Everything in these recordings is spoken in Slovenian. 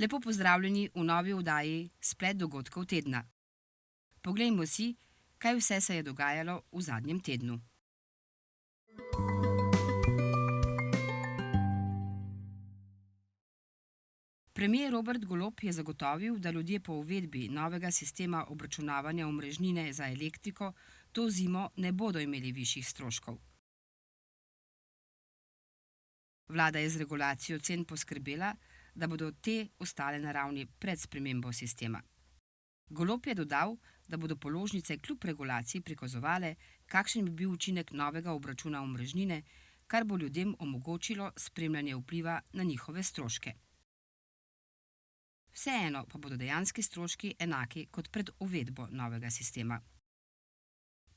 Lepo pozdravljeni v novi oddaji Splet dogodkov tedna. Poglejmo si, kaj vse se je dogajalo v zadnjem tednu. Premier Robert Golob je zagotovil, da ljudje po uvedbi novega sistema obračunavanja omrežnine za elektriko to zimo ne bodo imeli višjih stroškov. Vlada je z regulacijo cen poskrbela, da bodo te ostale na ravni pred spremembo sistema. Golob je dodal, da bodo položnice kljub regulaciji prikazovale, kakšen bi bil učinek novega obračuna omrežnine, kar bo ljudem omogočilo spremljanje vpliva na njihove stroške. Vseeno pa bodo dejanski stroški enaki kot pred uvedbo novega sistema.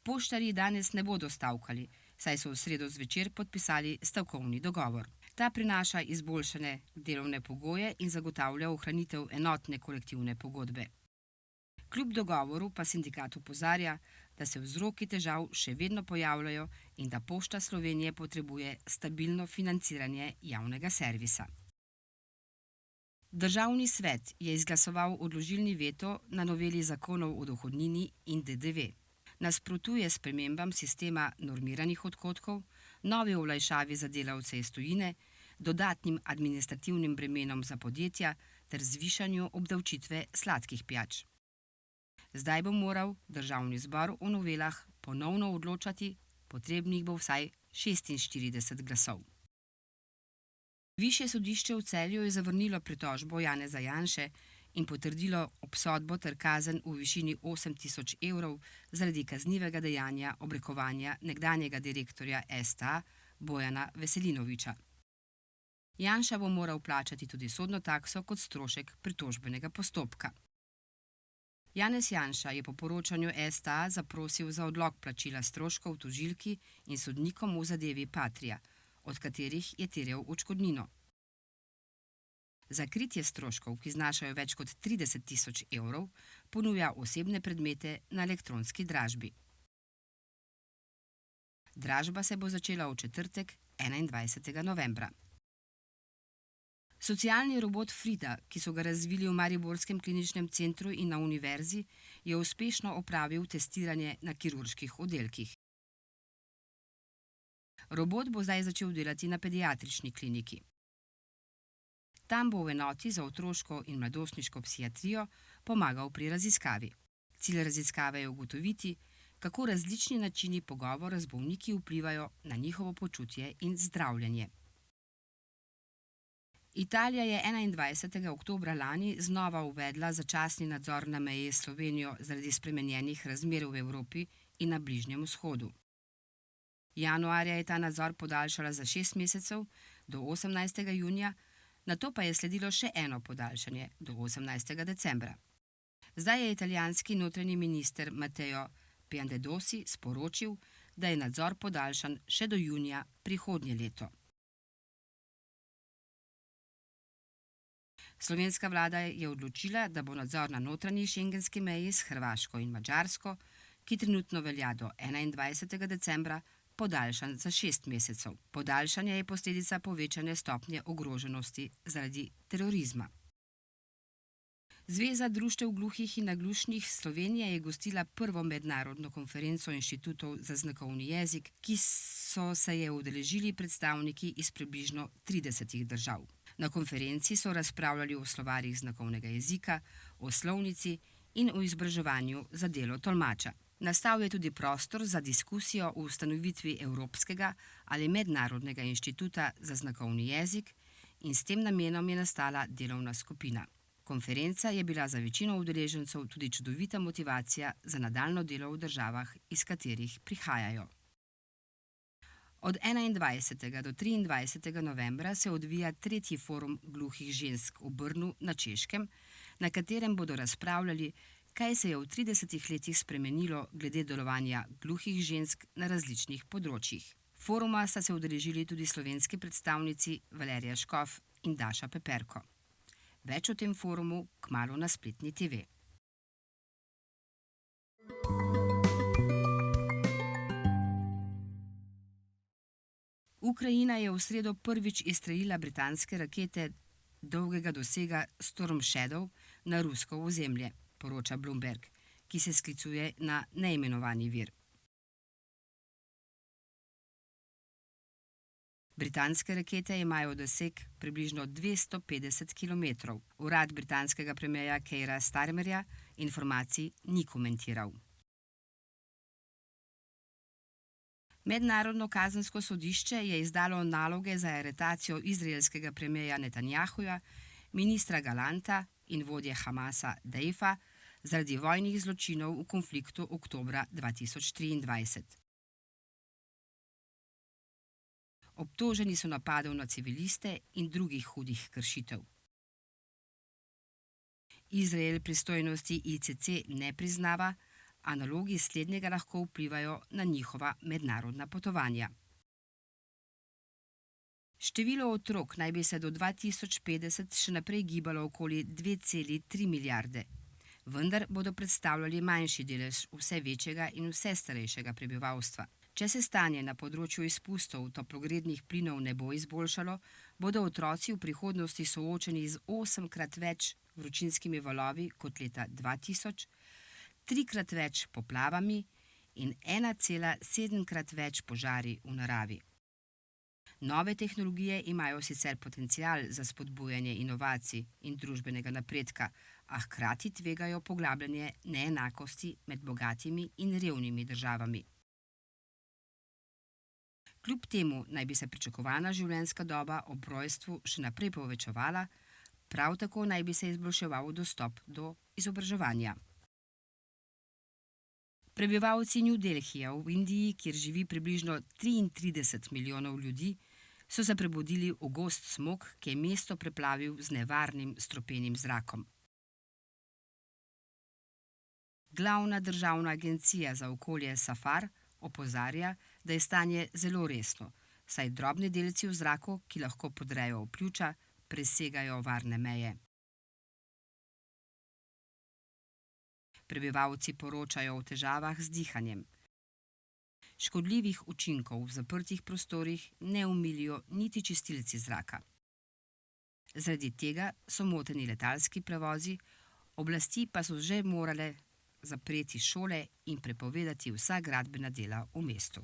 Poštarji danes ne bodo stavkali, saj so v sredo zvečer podpisali stavkovni dogovor. Ta prinaša izboljšane delovne pogoje in zagotavlja ohranitev enotne kolektivne pogodbe. Kljub dogovoru pa sindikat opozarja, da se vzroki težav še vedno pojavljajo in da Pošta Slovenije potrebuje stabilno financiranje javnega servisa. Državni svet je izglasoval odložilni veto na noveli zakonov o dohodnini in DDV. Nasprotuje spremembam sistema normiranih odhodkov, novi olajšavi za delavce iz tujine, dodatnim administrativnim bremenom za podjetja ter zvišanju obdavčitve sladkih pijač. Zdaj bo moral Državni zbor o novelah ponovno odločati, potrebnih bo vsaj 46 glasov. Višje sodišče v Celju je zavrnilo pritožbo Janeza Janše in potrdilo obsodbo ter kazen v višini 8.000 evrov zaradi kaznivega dejanja obrekovanja nekdanjega direktorja STA Bojana Veselinoviča. Janša bo moral plačati tudi sodno takso kot strošek pritožbenega postopka. Janez Janša je po poročanju STA zaprosil za odlog plačila stroškov tožilki in sodnikom v zadevi Patria, od katerih je terjal odškodnino. Za kritje stroškov, ki znašajo več kot 30.000 evrov, ponuja osebne predmete na elektronski dražbi. Dražba se bo začela v četrtek, 21. novembra. Socialni robot Frida, ki so ga razvili v Mariborskem kliničnem centru in na univerzi, je uspešno opravil testiranje na kirurških oddelkih. Robot bo zdaj začel delati na pediatrični kliniki. Tam bo v enoti za otroško in mladostniško psihiatrijo pomagal pri raziskavi. Cilj raziskave je ugotoviti, kako različni načini pogovora z bolniki vplivajo na njihovo počutje in zdravljenje. Italija je 21. oktobra lani znova uvedla začasni nadzor na meji s Slovenijo zaradi spremenjenih razmer v Evropi in na Bližnjem vzhodu. Januarja je ta nadzor podaljšala za 6 mesecev do 18. junija, nato pa je sledilo še eno podaljšanje do 18. decembra. Zdaj je italijanski notranji minister Matteo Piantedosi sporočil, da je nadzor podaljšan še do junija prihodnje leto. Slovenska vlada je odločila, da bo nadzor na notranji šengenski meji s Hrvaško in Madžarsko, ki trenutno velja do 21. decembra, podaljšan za 6 mesecev. Podaljšanje je posledica povečane stopnje ogroženosti zaradi terorizma. Zveza društev gluhih in naglušnih Slovenije je gostila prvo mednarodno konferenco inštitutov za znakovni jezik, ki so se je udeležili predstavniki iz približno 30 držav. Na konferenci so razpravljali o slovarjih znakovnega jezika, o slovnici in o izobraževanju za delo tolmača. Nastal je tudi prostor za diskusijo o ustanovitvi Evropskega ali Mednarodnega inštituta za znakovni jezik in s tem namenom je nastala delovna skupina. Konferenca je bila za večino udeležencev tudi čudovita motivacija za nadaljnje delo v državah, iz katerih prihajajo. Od 21. do 23. novembra se odvija 3. forum gluhih žensk v Brnu na Češkem, na katerem bodo razpravljali, kaj se je v 30 letih spremenilo glede delovanja gluhih žensk na različnih področjih. Foruma sta se udeležili tudi slovenski predstavnici Valerija Škof in Daša Peperko. Več o tem forumu kmalu na Spletni TV. Ukrajina je v sredo prvič izstrelila britanske rakete dolgega dosega Storm Shadow na rusko ozemlje, poroča Bloomberg, ki se sklicuje na neimenovani vir. Britanske rakete imajo doseg približno 250 km. Urad britanskega premierja Keira Starmerja informacij ni komentiral. Mednarodno kazensko sodišče je izdalo naloge za aretacijo izraelskega premierja Netanjahuja, ministra Galanta in vodje Hamasa Deifa zaradi vojnih zločinov v konfliktu oktobra 2023. Obtoženi so napadov na civiliste in drugih hudih kršitev. Izrael pristojnosti ICC ne priznava, a nalogi slednjega lahko vplivajo na njihova mednarodna potovanja. Število otrok naj bi se do 2050 še naprej gibalo okoli 2,3 milijarde, vendar bodo predstavljali manjši delež vse večjega in vse starejšega prebivalstva. Če se stanje na področju izpustov toplogrednih plinov ne bo izboljšalo, bodo otroci v prihodnosti soočeni z 8-krat več vročinskimi valovi kot leta 2000, 3-krat več poplavami in 1,7-krat več požari v naravi. Nove tehnologije imajo sicer potencial za spodbujanje inovacij in družbenega napredka, a hkrati tvegajo poglabljanje neenakosti med bogatimi in revnimi državami. Kljub temu naj bi se pričakovana življenjska doba ob rojstvu še naprej povečevala, prav tako naj bi se izboljševal dostop do izobraževanja. Prebivalci New Delhija v Indiji, kjer živi približno 33 milijonov ljudi, so se prebudili v gost smog, ki je mesto preplavil z nevarnim strupenim zrakom. Glavna državna agencija za okolje Safar opozarja, da je stanje zelo resno, saj drobni delci v zraku, ki lahko podrejo v pljuča, presegajo varne meje. Prebivalci poročajo o težavah z dihanjem. Škodljivih učinkov v zaprtih prostorih ne omilijo niti čistilci zraka. Zaradi tega so moteni letalski prevozi, oblasti pa so že morale zapreti šole in prepovedati vsa gradbena dela v mestu.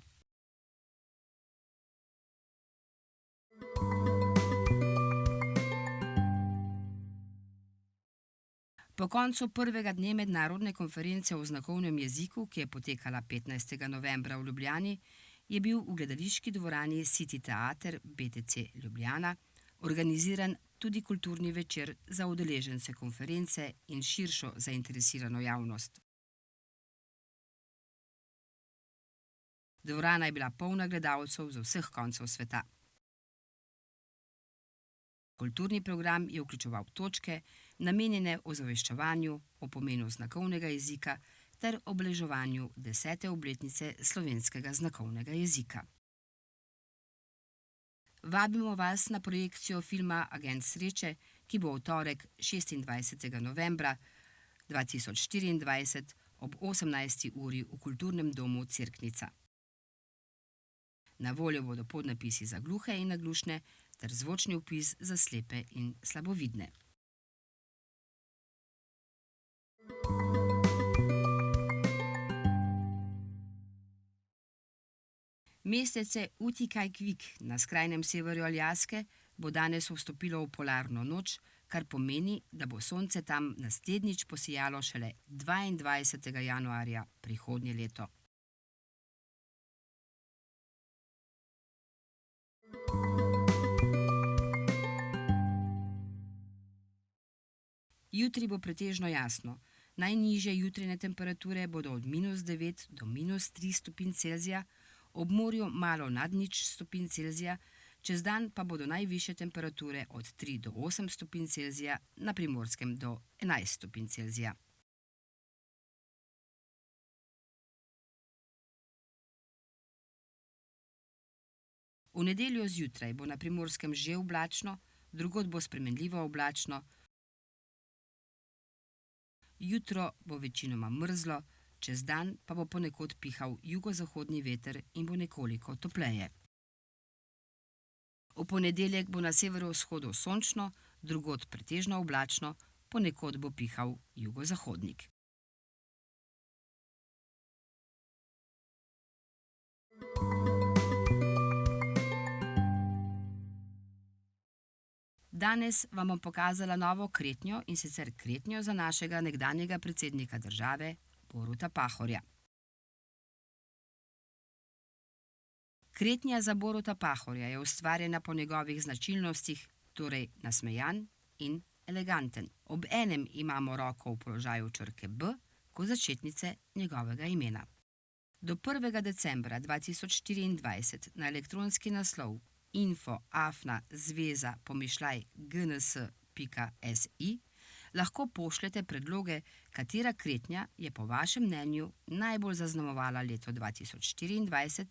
Po koncu prvega dne mednarodne konference o znakovnem jeziku, ki je potekala 15. novembra v Ljubljani, je bil v gledališki dvorani City Teater BTC Ljubljana organiziran tudi kulturni večer za udeležence konference in širšo zainteresirano javnost. Dvorana je bila polna gledalcev z vseh koncev sveta. Kulturni program je vključeval točke, namenjene ozaveščevanju o pomenu znakovnega jezika ter obeleževanju 10. obletnice slovenskega znakovnega jezika. Vabimo vas na projekcijo filma Agent sreče, ki bo v torek 26. novembra 2024 ob 18. uri v Kulturnem domu Cerknica. Na voljo bodo podnapisi za gluhe in naglušne ter zvočni opis za slepe in slabovidne. Mestece Utikajkvik na skrajnem severu Aljaske bo danes vstopilo v polarno noč, kar pomeni, da bo sonce tam naslednjič posijalo šele 22. januarja prihodnje leto. Jutri bo pretežno jasno. Najnižje jutranje temperature bodo od -9 do -3 stopinj Celzija, ob morju malo nad 0 stopinj Celzija, čez dan pa bodo najvišje temperature od 3 do 8 stopinj Celzija, na Primorskem do 11 stopinj Celzija. V nedeljo zjutraj bo na Primorskem že oblačno, drugod bo spremenljivo oblačno. Jutro bo večinoma mrzlo, čez dan pa bo ponekod pihal jugozahodni veter in bo nekoliko topleje. V ponedeljek bo na severovzhodu sončno, drugod pretežno oblačno, ponekod bo pihal jugozahodnik. Danes vam bom pokazala novo kretnjo, in sicer kretnjo za našega nekdanjega predsednika države, Boruta Pahorja. Kretnja za Boruta Pahorja je ustvarjena po njegovih značilnostih, torej nasmejan in eleganten. Ob enem imamo roko v položaju črke B, kot začetnice njegovega imena. Do 1. decembra 2024 na elektronski naslov info@zveza-gns.si lahko pošljete predloge, katera kretnja je po vašem mnenju najbolj zaznamovala leto 2024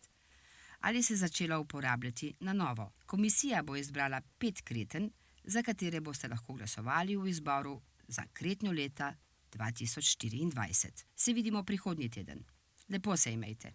ali se začela uporabljati na novo. Komisija bo izbrala 5 kreten, za katere boste lahko glasovali v izboru za kretnjo leta 2024. Se vidimo prihodnji teden. Lepo se imejte.